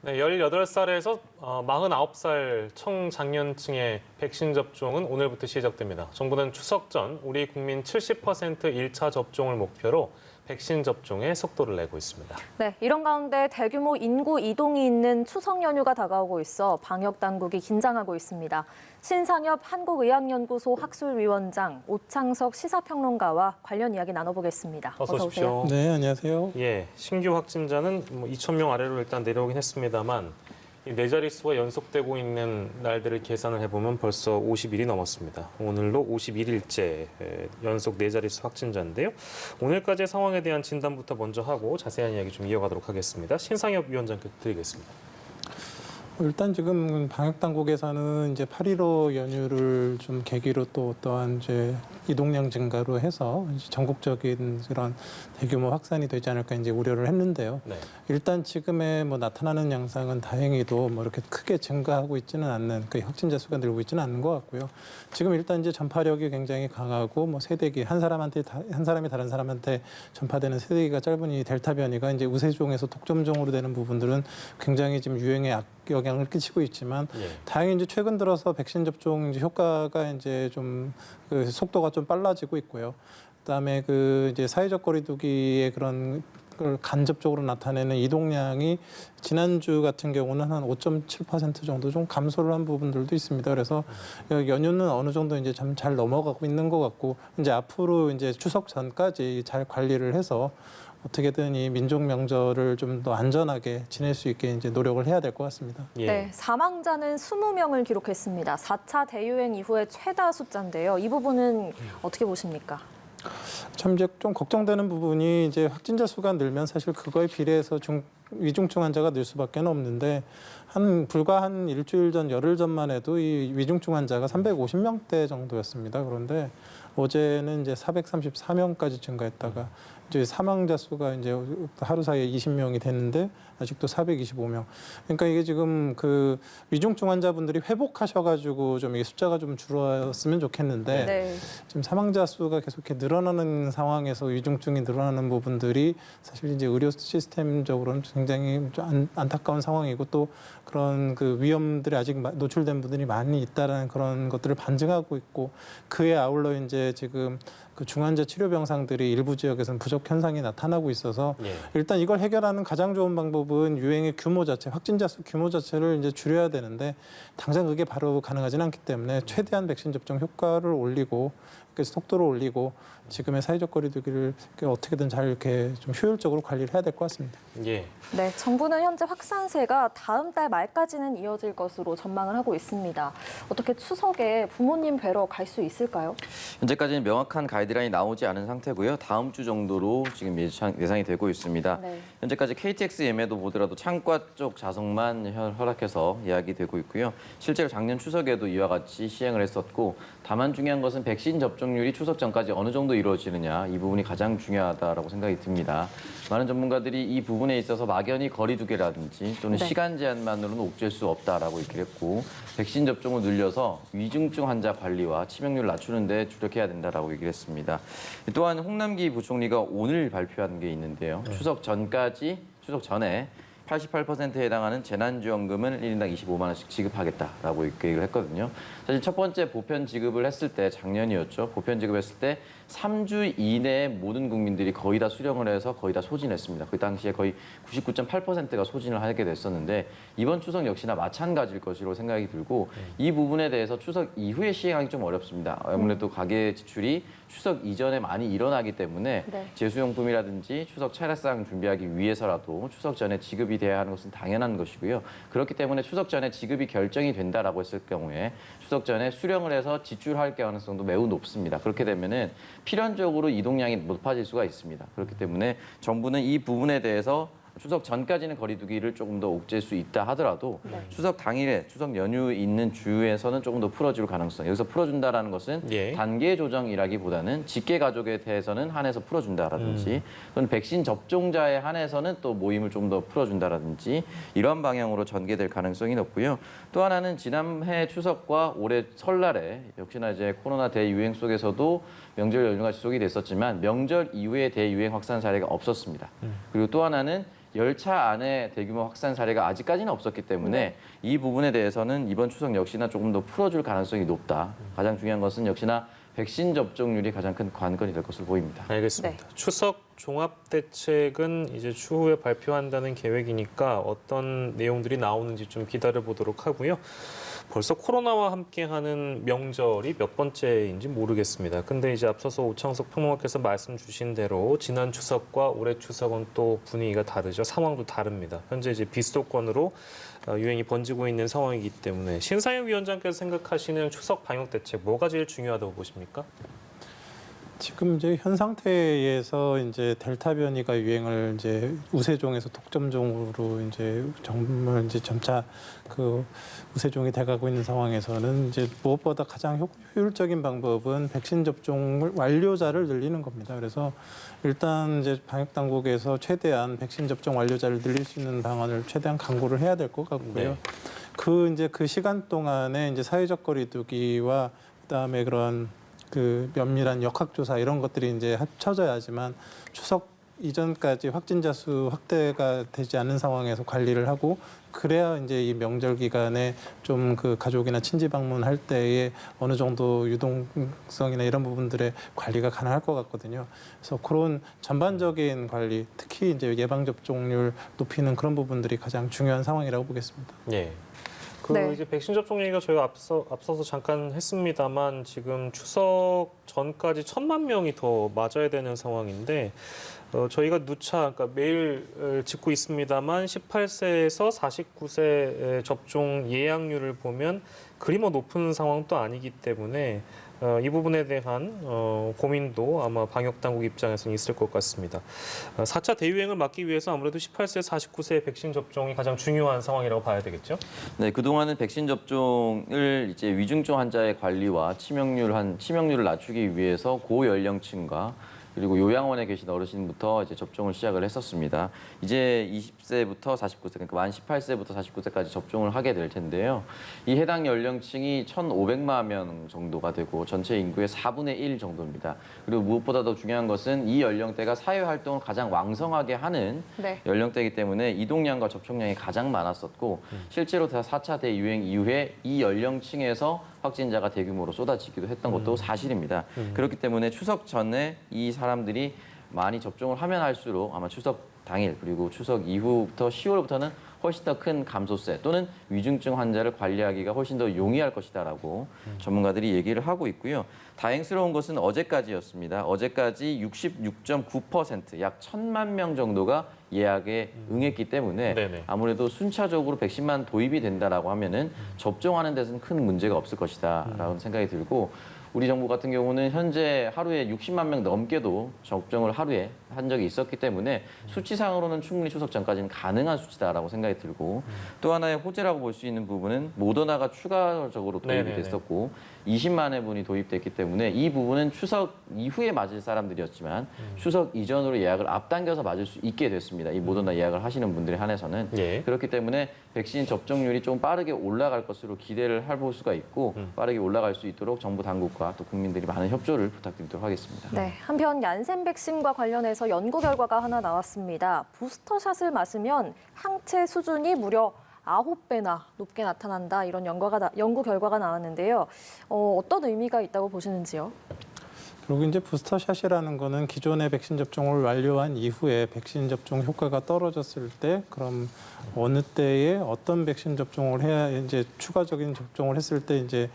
네, 18살에서 49살 청장년층의 백신 접종은 오늘부터 시작됩니다. 정부는 추석 전 우리 국민 70% 1차 접종을 목표로 백신 접종에 속도를 내고 있습니다. 네, 이런 가운데 대규모 인구 이동이 있는 추석 연휴가 다가오고 있어 방역 당국이 긴장하고 있습니다. 신상엽 한국의학연구소 학술위원장, 오창석 시사평론가와 관련 이야기 나눠보겠습니다. 어서 오십시오. 네, 안녕하세요. 예, 신규 확진자는 2,000명 아래로 일단 내려오긴 했습니다만 이 네 자릿수가 연속되고 있는 날들을 계산을 해보면 벌써 50일이 넘었습니다. 오늘로 51일째 연속 네 자릿수 확진자인데요. 오늘까지의 상황에 대한 진단부터 먼저 하고 자세한 이야기 좀 이어가도록 하겠습니다. 신상엽 위원장께 드리겠습니다. 일단 지금 방역 당국에서는 이제 8.15 연휴를 좀 계기로 또 어떠한 이제 이동량 증가로 해서 이제 전국적인 그런 대규모 확산이 되지 않을까 이제 우려를 했는데요. 네. 일단 지금의 뭐 나타나는 양상은 다행히도 뭐 이렇게 크게 증가하고 있지는 않는 그 확진자 수가 늘고 있지는 않는 것 같고요. 지금 일단 이제 전파력이 굉장히 강하고 뭐 세대기 한 사람이 다른 사람한테 전파되는 세대기가 짧은 이 델타 변이가 이제 우세종에서 독점종으로 되는 부분들은 굉장히 지금 유행에 영향을 끼치고 있지만 다행히 이제 최근 들어서 백신 접종 이제 효과가 이제 좀 그 속도가 좀 빨라지고 있고요. 그다음에 그 이제 사회적 거리두기의 그런 걸 간접적으로 나타내는 이동량이 지난주 같은 경우는 한 5.7% 정도 좀 감소를 한 부분들도 있습니다. 그래서 연휴는 어느 정도 이제 좀 잘 넘어가고 있는 것 같고 이제 앞으로 이제 추석 전까지 잘 관리를 해서 어떻게든 이 민족 명절을 좀 더 안전하게 지낼 수 있게 이제 노력을 해야 될 것 같습니다. 예. 네, 사망자는 20명을 기록했습니다. 4차 대유행 이후에 최다 숫자인데요. 이 부분은 어떻게 보십니까? 참 이제 좀 걱정되는 부분이 이제 확진자 수가 늘면 사실 그거에 비례해서 위중증 환자가 늘 수밖에 없는데 불과 한 일주일 전, 열흘 전만 해도 이 위중증 환자가 350명대 정도였습니다. 그런데 어제는 이제 434명까지 증가했다가 이제 사망자 수가 이제 하루 사이에 20명이 됐는데 아직도 425명. 그러니까 이게 지금 그 위중증 환자분들이 회복하셔가지고 좀 이 숫자가 좀 줄었으면 좋겠는데 네. 지금 사망자 수가 계속 이렇게 늘어나는 상황에서 위중증이 늘어나는 부분들이 사실 이제 의료 시스템적으로는 굉장히 좀 안타까운 상황이고 또 그런 그 위험들이 아직 노출된 분들이 많이 있다라는 그런 것들을 반증하고 있고 그에 아울러 이제 지금 그 중환자 치료 병상들이 일부 지역에서는 부족 현상이 나타나고 있어서 일단 이걸 해결하는 가장 좋은 방법은 유행의 규모 자체, 확진자 수 규모 자체를 이제 줄여야 되는데 당장 그게 바로 가능하지는 않기 때문에 최대한 백신 접종 효과를 올리고 그래서 속도를 올리고 지금의 사회적 거리두기를 어떻게든 잘 이렇게 좀 효율적으로 관리를 해야 될 것 같습니다. 예. 네, 정부는 현재 확산세가 다음 달 말까지는 이어질 것으로 전망을 하고 있습니다. 어떻게 추석에 부모님 뵈러 갈 수 있을까요? 현재까지는 명확한 가이드라인이 나오지 않은 상태고요. 다음 주 정도로 지금 예상이 되고 있습니다. 네. 현재까지 KTX 예매도 보더라도 창과 쪽 좌석만 허락해서 예약이 되고 있고요. 실제로 작년 추석에도 이와 같이 시행을 했었고 다만 중요한 것은 백신 접종률이 추석 전까지 어느 정도 이루어지느냐 이 부분이 가장 중요하다고 생각이 듭니다. 많은 전문가들이 이 부분에 있어서 막연히 거리두기라든지 또는 네. 시간 제한만으로는 옥죄할 수 없다라고 얘기를 했고 백신 접종을 늘려서 위중증 환자 관리와 치명률을 낮추는 데 주력해야 된다라고 얘기를 했습니다. 또한 홍남기 부총리가 오늘 발표한 게 있는데요. 추석 전에 88%에 해당하는 재난지원금을 1인당 25만 원씩 지급하겠다라고 얘기를 했거든요. 사실 첫 번째 보편 지급을 했을 때 작년이었죠. 보편 지급했을 때 3주 이내에 모든 국민들이 거의 다 수령을 해서 거의 다 소진했습니다. 그 당시에 거의 99.8%가 소진을 하게 됐었는데 이번 추석 역시나 마찬가지일 것으로 생각이 들고 이 부분에 대해서 추석 이후에 시행하기 좀 어렵습니다. 아무래도 가계 지출이 추석 이전에 많이 일어나기 때문에 네. 제수용품이라든지 추석 차례상 준비하기 위해서라도 추석 전에 지급이 돼야 하는 것은 당연한 것이고요. 그렇기 때문에 추석 전에 지급이 결정이 된다라고 했을 경우에 추석 전에 수령을 해서 지출할 가능성도 매우 높습니다. 그렇게 되면은 필연적으로 이동량이 높아질 수가 있습니다. 그렇기 때문에 정부는 이 부분에 대해서 추석 전까지는 거리두기를 조금 더 옥죄할 수 있다 하더라도 추석 당일에 추석 연휴 있는 주에서는 조금 더 풀어줄 가능성. 여기서 풀어준다라는 것은 단계 조정이라기보다는 직계 가족에 대해서는 한해서 풀어준다라든지 또는 백신 접종자에 한해서는 또 모임을 좀 더 풀어준다라든지 이러한 방향으로 전개될 가능성이 높고요. 또 하나는 지난해 추석과 올해 설날에 역시나 이제 코로나 대유행 속에서도 명절 연휴가 지속이 됐었지만 명절 이후에 대유행 확산 사례가 없었습니다. 그리고 또 하나는 열차 안에 대규모 확산 사례가 아직까지는 없었기 때문에 이 부분에 대해서는 이번 추석 역시나 조금 더 풀어줄 가능성이 높다. 가장 중요한 것은 역시나 백신 접종률이 가장 큰 관건이 될 것으로 보입니다. 알겠습니다. 추석 종합대책은 이제 추후에 발표한다는 계획이니까 어떤 내용들이 나오는지 좀 기다려보도록 하고요. 벌써 코로나와 함께하는 명절이 몇 번째인지 모르겠습니다. 근데 이제 앞서서 오창석 평론가께서 말씀 주신 대로 지난 추석과 올해 추석은 또 분위기가 다르죠. 상황도 다릅니다. 현재 이제 비수도권으로 유행이 번지고 있는 상황이기 때문에 신상혁 위원장께서 생각하시는 추석 방역 대책 뭐가 제일 중요하다고 보십니까? 지금 이제 현 상태에서 이제 델타 변이가 유행을 이제 우세종에서 독점종으로 이제 정말 이제 점차 그 우세종이 돼가고 있는 상황에서는 이제 무엇보다 가장 효율적인 방법은 백신 접종을 완료자를 늘리는 겁니다. 그래서 일단 이제 방역 당국에서 최대한 백신 접종 완료자를 늘릴 수 있는 방안을 최대한 강구를 해야 될 것 같고요. 네. 그 시간 동안에 이제 사회적 거리두기와 그다음에 그런 그 면밀한 역학조사 이런 것들이 이제 합쳐져야지만 추석 이전까지 확진자 수 확대가 되지 않는 상황에서 관리를 하고 그래야 이제 이 명절 기간에 좀 그 가족이나 친지 방문할 때에 어느 정도 유동성이나 이런 부분들의 관리가 가능할 것 같거든요. 그래서 그런 전반적인 관리, 특히 이제 예방 접종률 높이는 그런 부분들이 가장 중요한 상황이라고 보겠습니다. 예. 네. 이제 백신 접종 얘기가 저희가 앞서서 잠깐 했습니다만 지금 추석 전까지 1,000만 명이 더 맞아야 되는 상황인데 저희가 누차 그러니까 매일 짚고 있습니다만 18세에서 49세 접종 예약률을 보면 그리 뭐 높은 상황도 아니기 때문에 이 부분에 대한 고민도 아마 방역 당국 입장에서는 있을 것 같습니다. 4차 대유행을 막기 위해서 아무래도 18세, 49세의 백신 접종이 가장 중요한 상황이라고 봐야 되겠죠? 네, 그동안은 백신 접종을 이제 위중증 환자의 관리와 치명률을 낮추기 위해서 고연령층과 그리고 요양원에 계신 어르신부터 이제 접종을 시작을 했었습니다. 이제 20세부터 49세, 그러니까 만 18세부터 49세까지 접종을 하게 될 텐데요. 이 해당 연령층이 1,500만 명 정도가 되고 전체 인구의 4분의 1 정도입니다. 그리고 무엇보다 더 중요한 것은 이 연령대가 사회활동을 가장 왕성하게 하는 네. 연령대이기 때문에 이동량과 접촉량이 가장 많았었고 실제로 4차 대유행 이후에 이 연령층에서 확진자가 대규모로 쏟아지기도 했던 것도 사실입니다. 그렇기 때문에 추석 전에 이 사람들이 많이 접종을 하면 할수록 아마 추석 당일 그리고 추석 이후부터 10월부터는 훨씬 더 큰 감소세 또는 위중증 환자를 관리하기가 훨씬 더 용이할 것이다라고 전문가들이 얘기를 하고 있고요. 다행스러운 것은 어제까지였습니다. 어제까지 66.9%, 약 1,000만 명 정도가 예약에 응했기 때문에 네네. 아무래도 순차적으로 백신만 도입이 된다라고 하면은 접종하는 데서는 큰 문제가 없을 것이다라는 생각이 들고 우리 정부 같은 경우는 현재 하루에 60만 명 넘게도 접종을 하루에 한 적이 있었기 때문에 수치상으로는 충분히 추석 전까지는 가능한 수치다라고 생각이 들고 또 하나의 호재라고 볼 수 있는 부분은 모더나가 추가적으로 도입이 네네네. 됐었고 20만회 분이 도입됐기 때문에 이 부분은 추석 이후에 맞을 사람들이었지만 추석 이전으로 예약을 앞당겨서 맞을 수 있게 됐습니다. 이 모더나 예약을 하시는 분들에 한해서는 예. 그렇기 때문에 백신 접종률이 좀 빠르게 올라갈 것으로 기대를 해볼 수가 있고 빠르게 올라갈 수 있도록 정부 당국과 또 국민들이 많은 협조를 부탁드리도록 하겠습니다. 네, 한편 얀센 백신과 관련해서 연구 결과가 하나 나왔습니다. 부스터샷을 맞으면 항체 수준이 무려 9배나 높게 나타난다. 이런 연구 결과가 나왔는데요. 어떤 의미가 있다고 보시는지요? 그리고 이제 부스터샷이라는 거는 기존의 백신 접종을 완료한 이후에 백신 접종 효과가 떨어졌을 때 그럼 어느 때에 어떤 백신 접종을 해야 이제 추가적인 접종을 했을 때 이제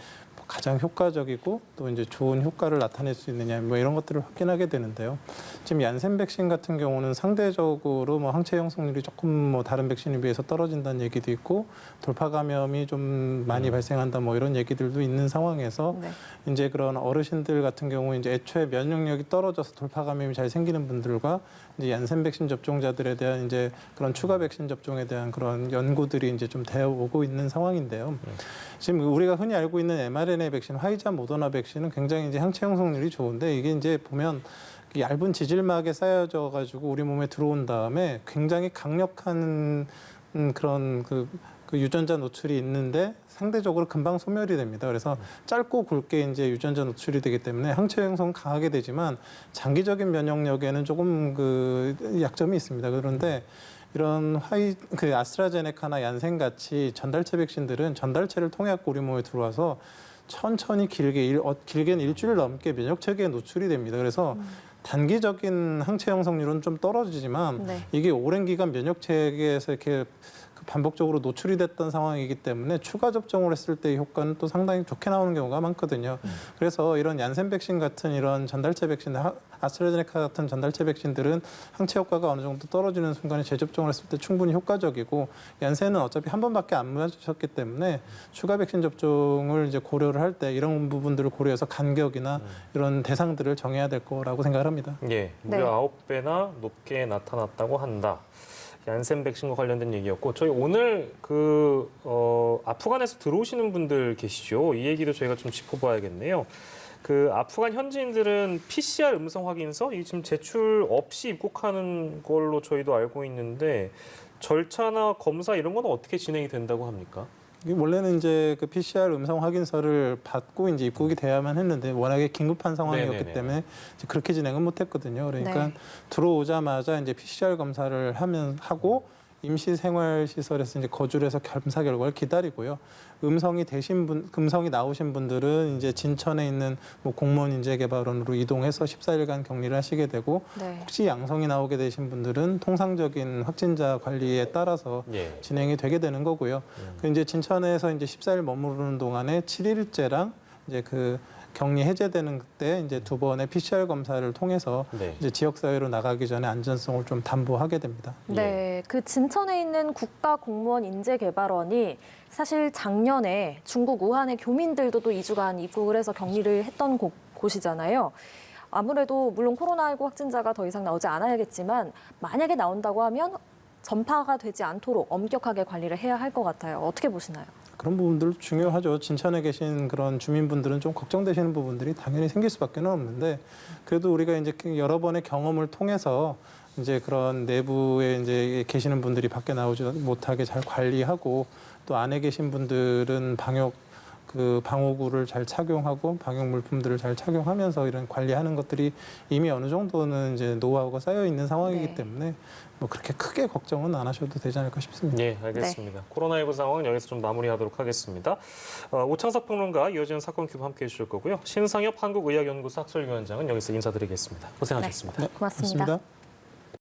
가장 효과적이고 또 이제 좋은 효과를 나타낼 수 있느냐 뭐 이런 것들을 확인하게 되는데요. 지금 얀센 백신 같은 경우는 상대적으로 뭐 항체 형성률이 조금 뭐 다른 백신에 비해서 떨어진다는 얘기도 있고 돌파 감염이 좀 많이 발생한다 뭐 이런 얘기들도 있는 상황에서 네. 이제 그런 어르신들 같은 경우 이제 애초에 면역력이 떨어져서 돌파 감염이 잘 생기는 분들과 이제 얀센 백신 접종자들에 대한 이제 그런 추가 백신 접종에 대한 그런 연구들이 이제 좀 되어 오고 있는 상황인데요. 지금 우리가 흔히 알고 있는 mRNA 백신, 화이자, 모더나 백신은 굉장히 이제 항체 형성률이 좋은데 이게 이제 보면 얇은 지질막에 쌓여져 가지고 우리 몸에 들어온 다음에 굉장히 강력한 그런 그 유전자 노출이 있는데 상대적으로 금방 소멸이 됩니다. 그래서 짧고 굵게 이제 유전자 노출이 되기 때문에 항체 형성 강하게 되지만 장기적인 면역력에는 조금 그 약점이 있습니다. 그런데 이런 아스트라제네카나 얀센 같이 전달체 백신들은 전달체를 통해 갖고 우리 몸에 들어와서 천천히 길게는 일주일 넘게 면역 체계에 노출이 됩니다. 그래서 단기적인 항체 형성률은 좀 떨어지지만 네. 이게 오랜 기간 면역 체계에서 이렇게 반복적으로 노출이 됐던 상황이기 때문에 추가 접종을 했을 때의 효과는 또 상당히 좋게 나오는 경우가 많거든요. 그래서 이런 얀센 백신 같은 이런 전달체 백신, 아스트라제네카 같은 전달체 백신들은 항체 효과가 어느 정도 떨어지는 순간에 재접종을 했을 때 충분히 효과적이고, 얀센은 어차피 한 번밖에 안 맞으셨기 때문에 추가 백신 접종을 이제 고려를 할 때 이런 부분들을 고려해서 간격이나 이런 대상들을 정해야 될 거라고 생각을 합니다. 예, 무려 9배나 높게 나타났다고 한다. 얀센 백신과 관련된 얘기였고, 저희 오늘 아프간에서 들어오시는 분들 계시죠? 이 얘기도 저희가 좀 짚어봐야겠네요. 아프간 현지인들은 PCR 음성 확인서 이 지금 제출 없이 입국하는 걸로 저희도 알고 있는데, 절차나 검사 이런 건 어떻게 진행이 된다고 합니까? 원래는 이제 그 PCR 음성 확인서를 받고 이제 입국이 돼야만 했는데 워낙에 긴급한 상황이었기 네네네. 때문에 이제 그렇게 진행은 못했거든요. 그러니까 네. 들어오자마자 이제 PCR 검사를 하고 임시 생활 시설에서 이제 거주를 해서 검사 결과를 기다리고요. 음성이 나오신 분들은 이제 진천에 있는 뭐 공무원 인재개발원으로 이동해서 14일간 격리를 하시게 되고, 네. 혹시 양성이 나오게 되신 분들은 통상적인 확진자 관리에 따라서 예. 진행이 되게 되는 거고요. 이제 진천에서 이제 14일 머무르는 동안에 7일째랑 이제 격리 해제되는 그때 이제 2번의 PCR 검사를 통해서 네. 이제 지역 사회로 나가기 전에 안전성을 좀 담보하게 됩니다. 네, 진천에 있는 국가공무원 인재개발원이 사실 작년에 중국 우한의 교민들도 또 2주간 입국을 해서 격리를 했던 곳이잖아요. 아무래도 물론 코로나19 확진자가 더 이상 나오지 않아야겠지만 만약에 나온다고 하면 전파가 되지 않도록 엄격하게 관리를 해야 할 것 같아요. 어떻게 보시나요? 그런 부분들 중요하죠. 진천에 계신 그런 주민분들은 좀 걱정되시는 부분들이 당연히 생길 수밖에 없는데, 그래도 우리가 이제 여러 번의 경험을 통해서 이제 그런 내부에 이제 계시는 분들이 밖에 나오지 못하게 잘 관리하고, 또 안에 계신 분들은 방호구를 잘 착용하고 방역 물품들을 잘 착용하면서 이런 관리하는 것들이 이미 어느 정도는 이제 노하우가 쌓여 있는 상황이기 네. 때문에 뭐 그렇게 크게 걱정은 안 하셔도 되지 않을까 싶습니다. 예, 알겠습니다. 코로나19 상황은 여기서 좀 마무리하도록 하겠습니다. 오창석 평론가, 이어지는 사건 큐브 함께해 주실 거고요. 신상엽 한국의학연구소 학술위원장은 여기서 인사드리겠습니다. 고생하셨습니다. 고맙습니다. 고맙습니다.